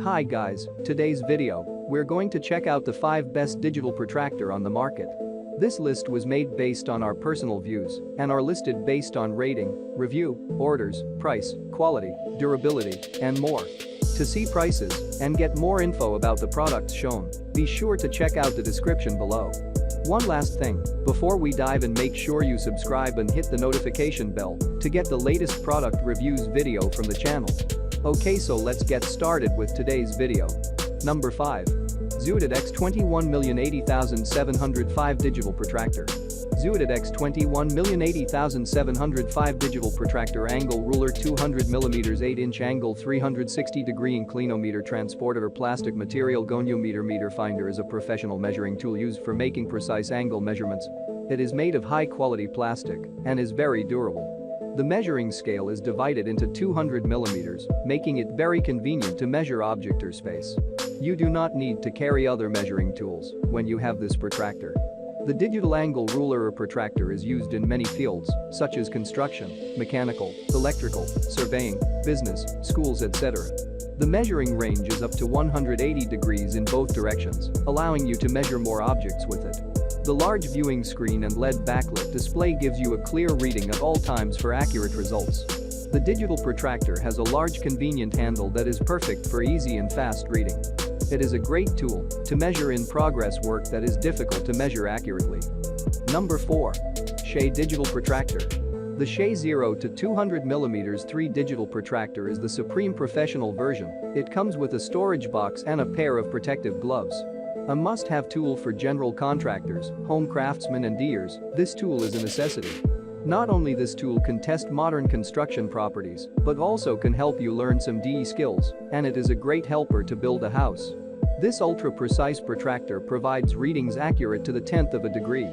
Hi guys, today's video, we're going to check out the 5 best digital protractor on the market. This list was made based on our personal views and are listed based on rating, review, orders, price, quality, durability, and more. To see prices and get more info about the products shown, be sure to check out the description below. One last thing, before we dive in, make sure you subscribe and hit the notification bell to get the latest product reviews video from the channel. Okay, so let's get started with today's video. Number 5. ZUIDID X21080705 Digital Protractor. ZUIDID X21080705 Digital Protractor Angle Ruler 200mm 8-inch angle 360-degree inclinometer transporter plastic material goniometer meter finder is a professional measuring tool used for making precise angle measurements. It is made of high-quality plastic and is very durable. The measuring scale is divided into 200 millimeters, making it very convenient to measure object or space. You do not need to carry other measuring tools when you have this protractor. The digital angle ruler or protractor is used in many fields, such as construction, mechanical, electrical, surveying, business, schools, etc. The measuring range is up to 180 degrees in both directions, allowing you to measure more objects with it. The large viewing screen and LED backlit display gives you a clear reading at all times for accurate results. The digital protractor has a large convenient handle that is perfect for easy and fast reading. It is a great tool to measure in progress work that is difficult to measure accurately. Number 4. Shahe Digital Protractor. The Shahe 0 to 200mm 3 digital protractor is the supreme professional version. It comes with a storage box and a pair of protective gloves. A must-have tool for general contractors, home craftsmen and DIYers, this tool is a necessity. Not only this tool can test modern construction properties, but also can help you learn some DE skills, and it is a great helper to build a house. This ultra-precise protractor provides readings accurate to the 10th of a degree.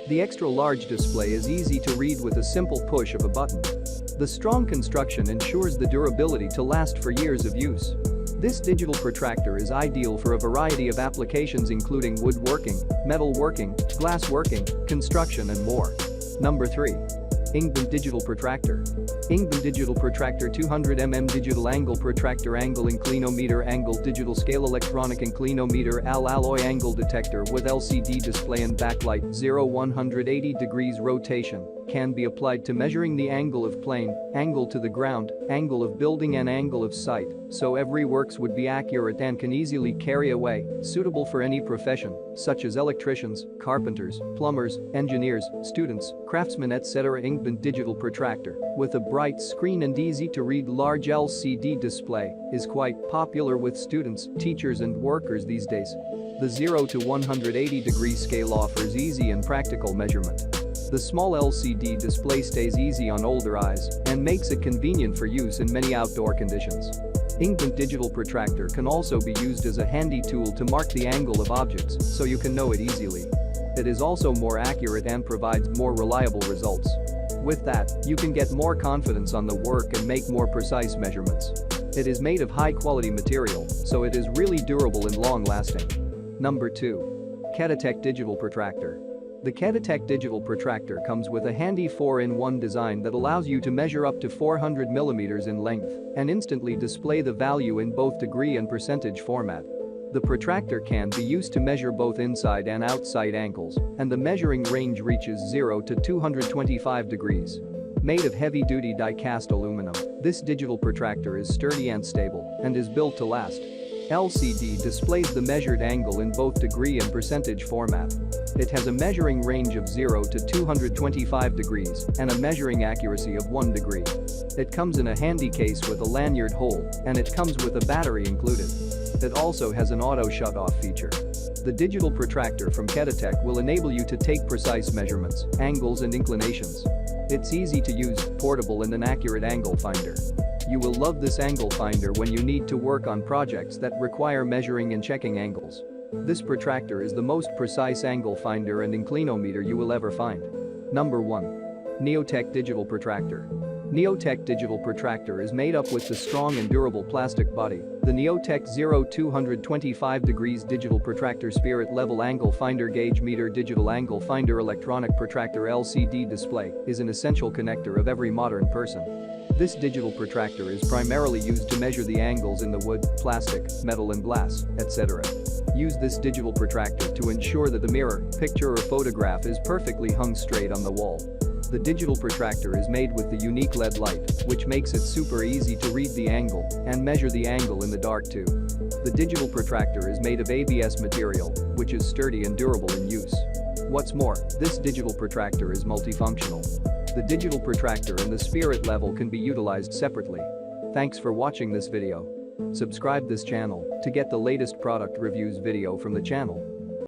The extra-large display is easy to read with a simple push of a button. The strong construction ensures the durability to last for years of use. This digital protractor is ideal for a variety of applications including woodworking, metalworking, glassworking, construction and more. Number 3. INGBONT Digital Protractor. INGBONT Digital Protractor 200mm Digital Angle Protractor Angle Inclinometer Angle Digital Scale Electronic Inclinometer Alloy Angle Detector with LCD display and backlight 180 degrees rotation can be applied to measuring the angle of plane, angle to the ground, angle of building and angle of site, so every works would be accurate and can easily carry away, suitable for any profession, such as electricians, carpenters, plumbers, engineers, students, craftsmen etc. INGBONT Digital Protractor, with a bright screen and easy-to-read large LCD display, is quite popular with students, teachers and workers these days. The 0 to 180 degree scale offers easy and practical measurement. The small LCD display stays easy on older eyes and makes it convenient for use in many outdoor conditions. INGBONT Digital Protractor can also be used as a handy tool to mark the angle of objects so you can know it easily. It is also more accurate and provides more reliable results. With that, you can get more confidence on the work and make more precise measurements. It is made of high-quality material, so it is really durable and long-lasting. Number 2. KETOTEK Digital Protractor. The KETOTEK Digital Protractor comes with a handy 4-in-1 design that allows you to measure up to 400 mm in length and instantly display the value in both degree and percentage format. The protractor can be used to measure both inside and outside angles, and the measuring range reaches 0 to 225 degrees. Made of heavy-duty die-cast aluminum, this digital protractor is sturdy and stable and is built to last. LCD displays the measured angle in both degree and percentage format. It has a measuring range of 0 to 225 degrees and a measuring accuracy of 1 degree. It comes in a handy case with a lanyard hole, and it comes with a battery included. It also has an auto shut-off feature. The digital protractor from KETOTEK will enable you to take precise measurements, angles and inclinations. It's easy to use, portable and an accurate angle finder. You will love this angle finder when you need to work on projects that require measuring and checking angles. This protractor is the most precise angle finder and inclinometer you will ever find. Number 1. NEOTECH Digital Protractor. NEOTECH Digital Protractor is made up with the strong and durable plastic body. The NEOTECH 225 degrees Digital Protractor Spirit Level Angle Finder Gauge Meter Digital Angle Finder Electronic Protractor LCD display is an essential connector of every modern person. This digital protractor is primarily used to measure the angles in the wood, plastic, metal and glass, etc. Use this digital protractor to ensure that the mirror, picture or photograph is perfectly hung straight on the wall. The digital protractor is made with the unique LED light, which makes it super easy to read the angle and measure the angle in the dark too. The digital protractor is made of ABS material, which is sturdy and durable in use. What's more, this digital protractor is multifunctional. The digital protractor and the spirit level can be utilized separately. Thanks for watching this video. Subscribe this channel to get the latest product reviews video from the channel.